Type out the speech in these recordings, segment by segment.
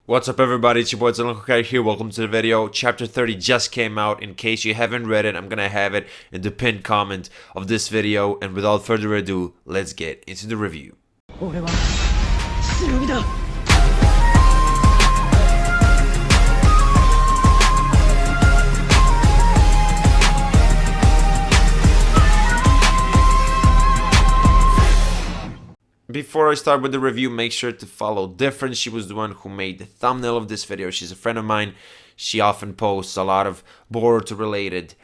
What's up everybody, it's your boy Hokage here, welcome to the video. Chapter 30 just came out. In case you haven't read it, I'm gonna have it in the pinned comment of this video. And without further ado, let's get into the review. Before I start with the review, make sure to follow Different. She was the one who made the thumbnail of this video. She's a friend of mine. She often posts a lot of Boruto related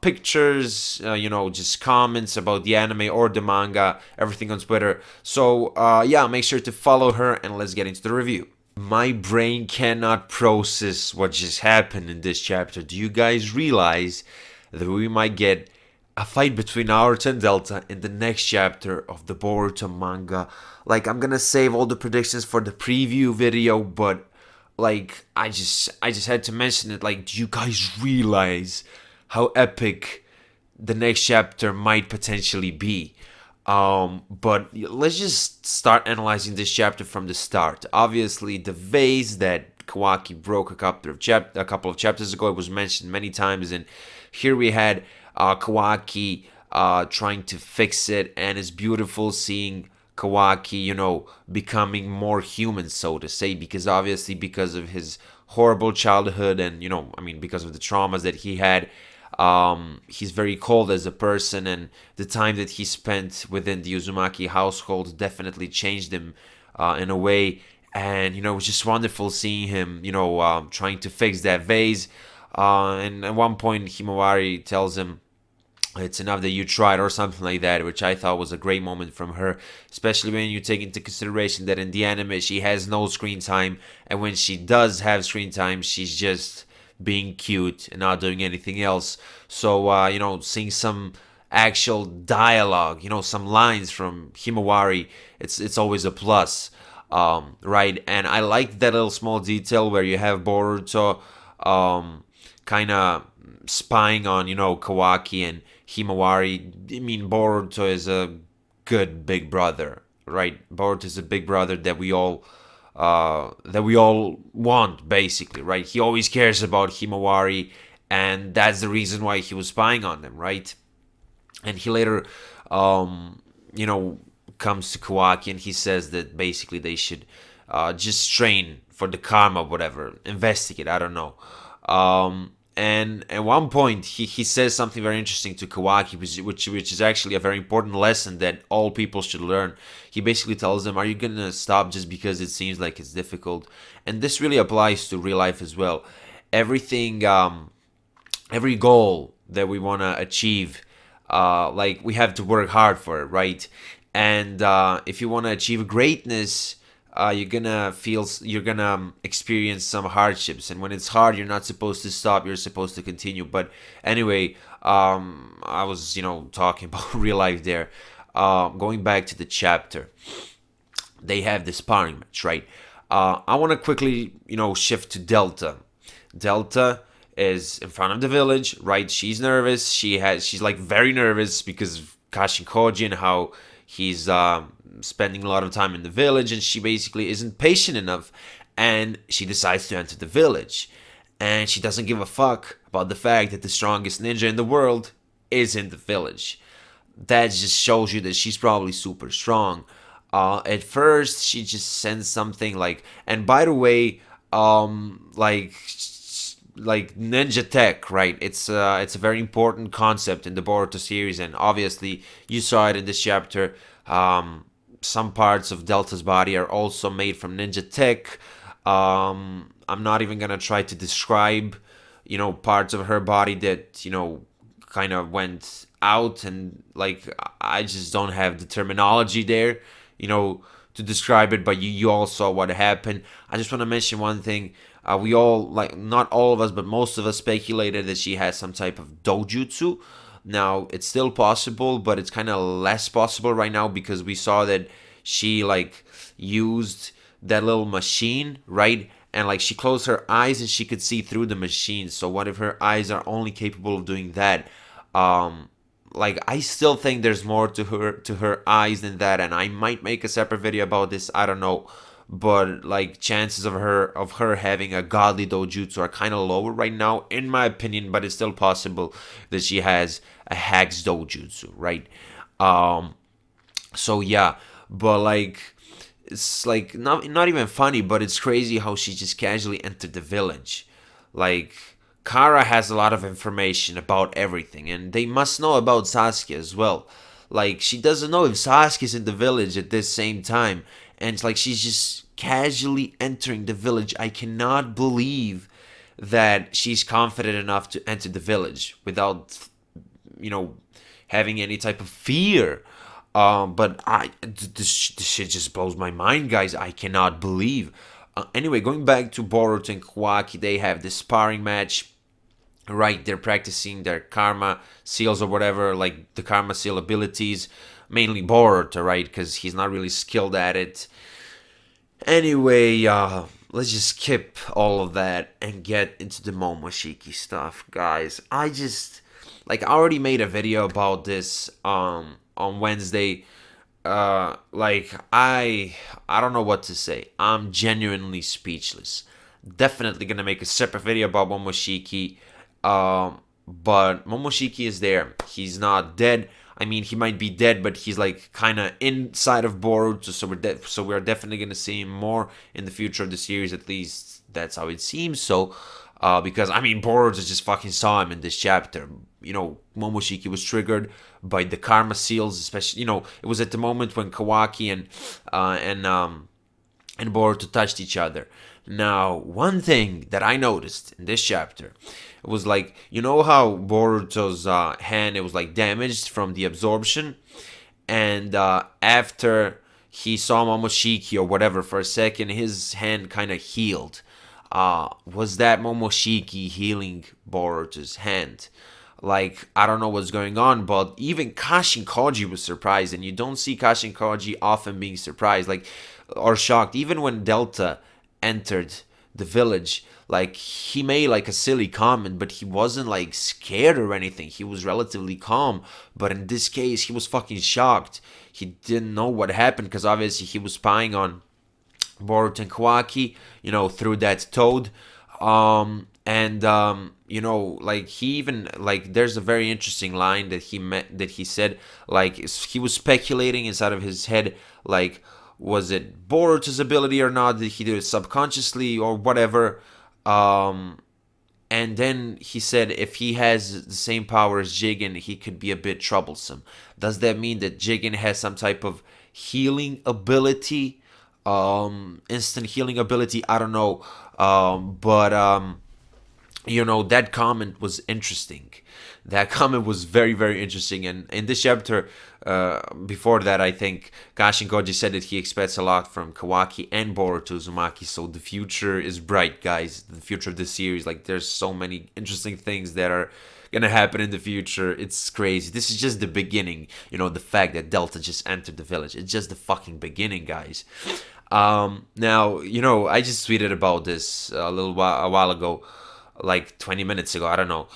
pictures, just comments about the anime or the manga, everything on Twitter. So yeah, make sure to follow her and let's get into the review. My brain cannot process what just happened in this chapter. Do you guys realize that we might get a fight between Naruto and Delta in the next chapter of the Boruto manga? Like, I'm gonna save all the predictions for the preview video, but like, I just had to mention it. Like, do you guys realize how epic the next chapter might potentially be? But let's just start analyzing this chapter from the start. Obviously, the vase that Kawaki broke a couple of chapters ago, it was mentioned many times, and here we had Kawaki trying to fix it, and it's beautiful seeing Kawaki, becoming more human, so to say, because obviously because of his horrible childhood and, because of the traumas that he had, he's very cold as a person, and the time that he spent within the Uzumaki household definitely changed him in a way. And, it was just wonderful seeing him, trying to fix that vase. And at one point, Himawari tells him, "It's enough that you tried," or something like that, which I thought was a great moment from her, especially when you take into consideration that in the anime she has no screen time, and when she does have screen time, she's just being cute and not doing anything else. So, seeing some actual dialogue, some lines from Himawari, it's always a plus, right? And I like that little small detail where you have Boruto kind of spying on, Kawaki and Himawari. I mean, Boruto is a good big brother, right? Boruto is a big brother that we all want, basically, right? He always cares about Himawari, and that's the reason why he was spying on them, right? And he later, comes to Kawaki and he says that basically they should just train for the karma, whatever, investigate, I don't know. And at one point, he says something very interesting to Kawaki, which is actually a very important lesson that all people should learn. He basically tells him, "Are you gonna stop just because it seems like it's difficult?" And this really applies to real life as well. Everything, every goal that we wanna achieve, we have to work hard for it, right? And if you wanna achieve greatness, you're gonna experience some hardships, and when it's hard, you're not supposed to stop, you're supposed to continue. But anyway, I was talking about real life there. Going back to the chapter, they have this sparring match, right? I want to quickly shift to Delta. Delta is in front of the village, right? She's nervous. She's like very nervous because of Kashin and how he's spending a lot of time in the village, and she basically isn't patient enough, and she decides to enter the village, and she doesn't give a fuck about the fact that the strongest ninja in the world is in the village. That just shows you that she's probably super strong. At first she just sends something like, and by the way, like ninja tech, right? It's a very important concept in the Boruto series, and obviously you saw it in this chapter. Some parts of Delta's body are also made from ninja tech. I'm not even gonna try to describe, parts of her body that, kind of went out, and like, I just don't have the terminology there, to describe it, but you all saw what happened. I just want to mention one thing. We all, not all of us, but most of us speculated that she has some type of dojutsu. Now, it's still possible, but it's kind of less possible right now because we saw that she, used that little machine, right? And, she closed her eyes and she could see through the machine. So what if her eyes are only capable of doing that? I still think there's more to her eyes than that, and I might make a separate video about this. I don't know. but like chances of her having a godly dojutsu are kind of lower right now, in my opinion. But it's still possible that she has a hex dojutsu, right? Um, so yeah, but like it's like not even funny, but it's crazy how she just casually entered the village. Like Kara has a lot of information about everything, and they must know about Sasuke as well. Like she doesn't know if Sasuke's in the village at this same time, and it's like she's just casually entering the village. I cannot believe that she's confident enough to enter the village without, you know, having any type of fear. But this shit just blows my mind, guys. I cannot believe. Anyway, going back to Boruto and Kawaki, they have this sparring match. Right, they're practicing their karma seals or whatever, like the karma seal abilities. Mainly Boruto, right? Because he's not really skilled at it. Anyway, let's just skip all of that and get into the Momoshiki stuff, guys. I already made a video about this on Wednesday. I don't know what to say. I'm genuinely speechless. Definitely gonna make a separate video about Momoshiki. But Momoshiki is there. He's not dead. I mean, he might be dead, but he's like kind of inside of Boruto, so we're definitely gonna see him more in the future of the series. At least that's how it seems. So, because I mean, Boruto just fucking saw him in this chapter. Momoshiki was triggered by the karma seals, especially. It was at the moment when Kawaki and Boruto touched each other. Now, one thing that I noticed in this chapter was like, how Boruto's hand, it was like damaged from the absorption, and after he saw Momoshiki or whatever for a second, his hand kind of healed. Was that Momoshiki healing Boruto's hand? Like, I don't know what's going on, but even Kashin Koji was surprised, and you don't see Kashin Koji often being surprised, like, or shocked. Even when Delta entered the village, like, he made like a silly comment, but he wasn't like scared or anything. He was relatively calm, but in this case, he was fucking shocked. He didn't know what happened, because obviously he was spying on Boruto and Kawaki, through that toad. Like he even like there's a very interesting line that he said, like he was speculating inside of his head, like, was it Boruto's ability or not? Did he do it subconsciously or whatever? And then he said if he has the same power as Jigen, he could be a bit troublesome. Does that mean that Jigen has some type of healing ability? Instant healing ability? I don't know. That comment was interesting. That comment was very, very interesting. And in this chapter, before that, I think Kashin Koji said that he expects a lot from Kawaki and Boruto Uzumaki. So the future is bright, guys. The future of the series. Like, there's so many interesting things that are gonna happen in the future. It's crazy. This is just the beginning. The fact that Delta just entered the village. It's just the fucking beginning, guys. Now, I just tweeted about this a while ago, like 20 minutes ago. I don't know.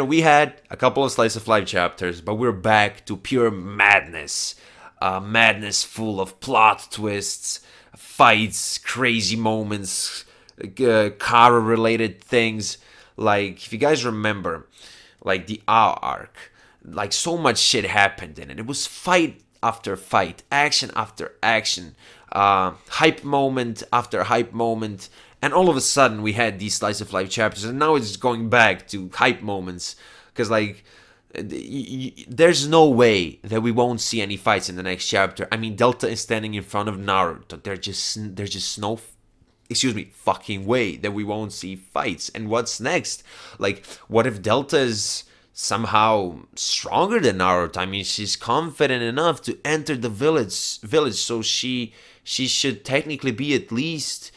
We had a couple of slice of life chapters, but we're back to pure madness. Madness full of plot twists, fights, crazy moments, Kara related things. Like, if you guys remember, like the A arc, like so much shit happened in it. It was fight after fight, action after action, hype moment after hype moment. And all of a sudden, we had these slice of life chapters, and now it's going back to hype moments. Because, like, there's no way that we won't see any fights in the next chapter. I mean, Delta is standing in front of Naruto. There's just no, fucking way that we won't see fights. And what's next? Like, what if Delta is somehow stronger than Naruto? I mean, she's confident enough to enter the village, so she should technically be at least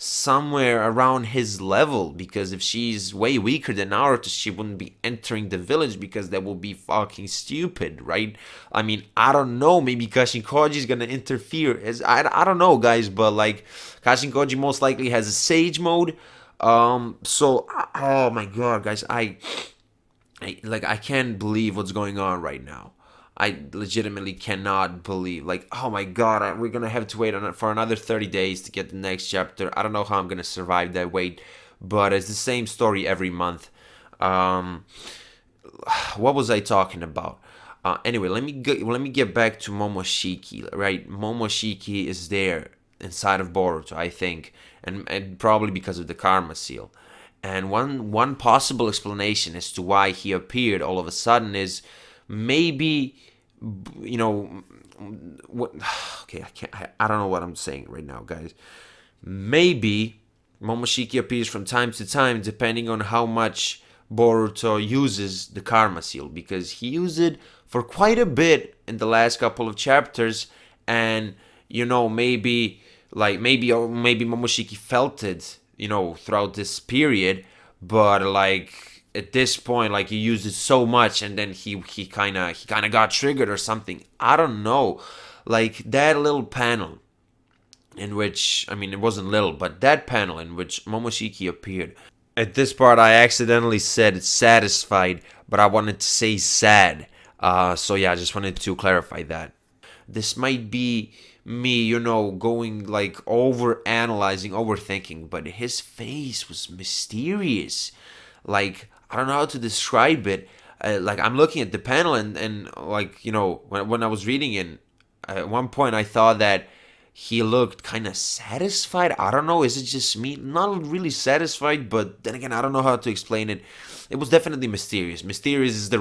somewhere around his level, because if she's way weaker than Naruto, she wouldn't be entering the village, because that will be fucking stupid, right? I mean, I don't know, maybe Kashin Koji is gonna interfere. I don't know, guys, but like, Kashin Koji most likely has a Sage mode. So, oh my god, guys, I can't believe what's going on right now. I legitimately cannot believe, like, oh my god, we're gonna have to wait for another 30 days to get the next chapter. I don't know how I'm gonna survive that wait, but it's the same story every month. Um, what was I talking about? Anyway, let me get back to Momoshiki. Right, Momoshiki is there inside of Boruto, I think, and probably because of the karma seal. And one possible explanation as to why he appeared all of a sudden is maybe, you know, what? Okay, I don't know what I'm saying right now, guys. Maybe Momoshiki appears from time to time depending on how much Boruto uses the karma seal, because he used it for quite a bit in the last couple of chapters, and maybe Momoshiki felt it, throughout this period, but like at this point, like he used it so much, and then he kind of got triggered or something. I don't know, like that little panel in which, I mean, it wasn't little, but that panel in which Momoshiki appeared. At this part, I accidentally said satisfied, but I wanted to say sad. So yeah, I just wanted to clarify that. This might be me, going like over analyzing, overthinking, but his face was mysterious. Like, I don't know how to describe it. Like, I'm looking at the panel, and like, when I was reading it, at one point I thought that he looked kind of satisfied. I don't know. Is it just me? Not really satisfied, but then again, I don't know how to explain it. It was definitely mysterious. Mysterious is the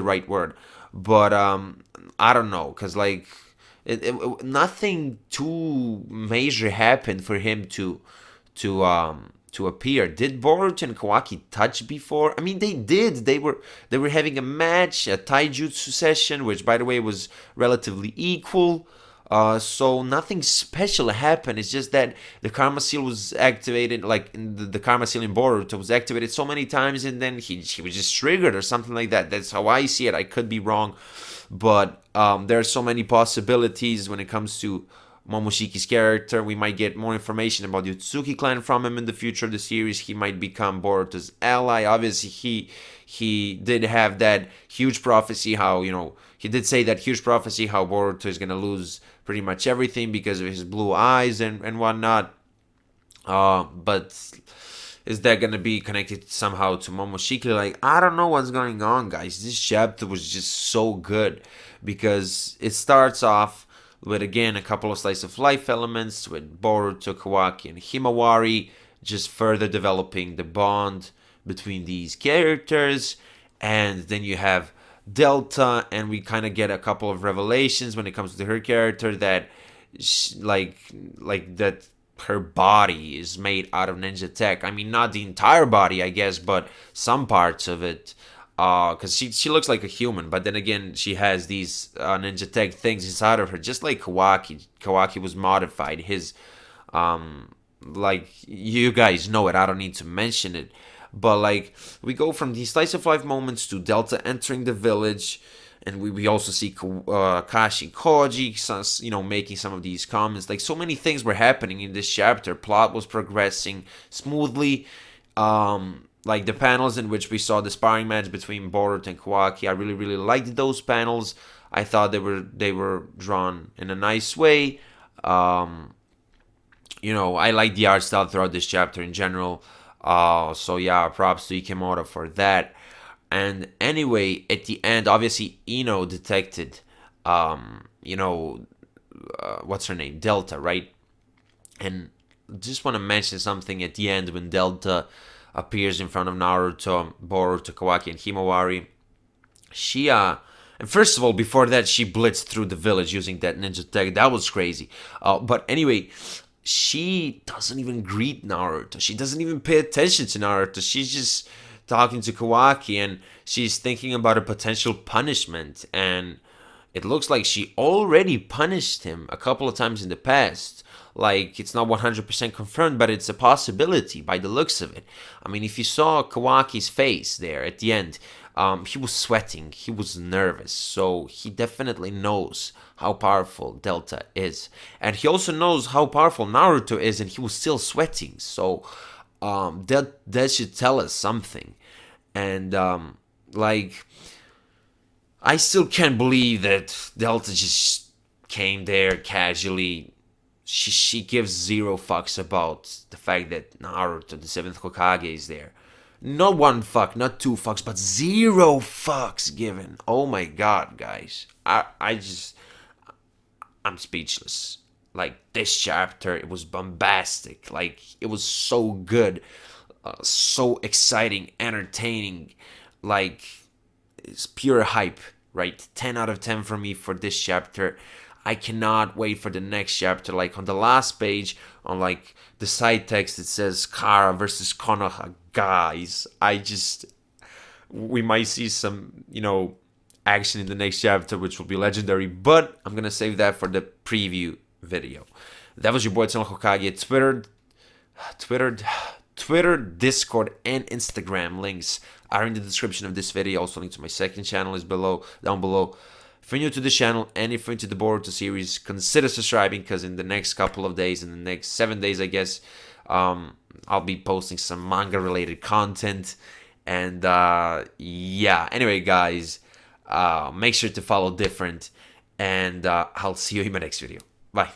right word, but I don't know, cause like nothing too major happened for him to appear. Did Boruto and Kawaki touch before? I mean, they did. They were having a match, a taijutsu session, which by the way was relatively equal. So nothing special happened. It's just that the karma seal was activated, like the karma seal in Boruto was activated so many times, and then he was just triggered or something like that. That's how I see it. I could be wrong, but there are so many possibilities when it comes to Momoshiki's character. We might get more information about the Otsutsuki clan from him in the future of the series. He might become Boruto's ally. Obviously, he did have that huge prophecy, how, he did say that huge prophecy how Boruto is going to lose pretty much everything because of his blue eyes and whatnot. But is that going to be connected somehow to Momoshiki? Like, I don't know what's going on, guys. This chapter was just so good because it starts off with, again, a couple of slice of life elements with Boruto, Kawaki, and Himawari, just further developing the bond between these characters. And then you have Delta, and we kind of get a couple of revelations when it comes to her character, that like that her body is made out of ninja tech. I mean, not the entire body, I guess, but some parts of it. Because she looks like a human, but then again, she has these ninja tech things inside of her, just like Kawaki. Kawaki was modified. His, like, you guys know it. I don't need to mention it. But like, we go from these slice of life moments to Delta entering the village, and we also see Kashi Koji, making some of these comments. Like, so many things were happening in this chapter. Plot was progressing smoothly. Like the panels in which we saw the sparring match between Boruto and Kawaki, I really, really liked those panels. I thought they were drawn in a nice way. I like the art style throughout this chapter in general. So yeah, props to Ikemura for that. And anyway, at the end, obviously Ino detected, what's her name, Delta, right? And just want to mention something at the end when Delta appears in front of Naruto, Boruto, Kawaki, and Himawari. And first of all, before that, she blitzed through the village using that ninja tech. That was crazy. But anyway, she doesn't even greet Naruto. She doesn't even pay attention to Naruto. She's just talking to Kawaki, and she's thinking about a potential punishment. And it looks like she already punished him a couple of times in the past. Like, it's not 100% confirmed, but it's a possibility by the looks of it. I mean, if you saw Kawaki's face there at the end, he was sweating, he was nervous, so he definitely knows how powerful Delta is. And he also knows how powerful Naruto is, and he was still sweating, so that should tell us something. And, like, I still can't believe that Delta just came there casually. She gives zero fucks about the fact that Naruto, the seventh Hokage, is there. Not one fuck, not two fucks, but zero fucks given. Oh my god, guys. I'm speechless. Like, this chapter, it was bombastic. Like, it was so good. So exciting, entertaining. Like, it's pure hype, right? 10 out of 10 for me for this chapter. I cannot wait for the next chapter. Like, on the last page, on like the side text, it says Kara versus Konoha. Guys, we might see some, action in the next chapter, which will be legendary, but I'm gonna save that for the preview video. That was your boy Tsuno Hokage. Twitter, Discord, and Instagram links are in the description of this video. Also, link to my second channel is down below. If you're new to the channel and if you're into the Boruto series, consider subscribing, because in the next couple of days, in the next 7 days, I guess, I'll be posting some manga related content. And yeah, anyway, guys, make sure to follow Different, and I'll see you in my next video. Bye.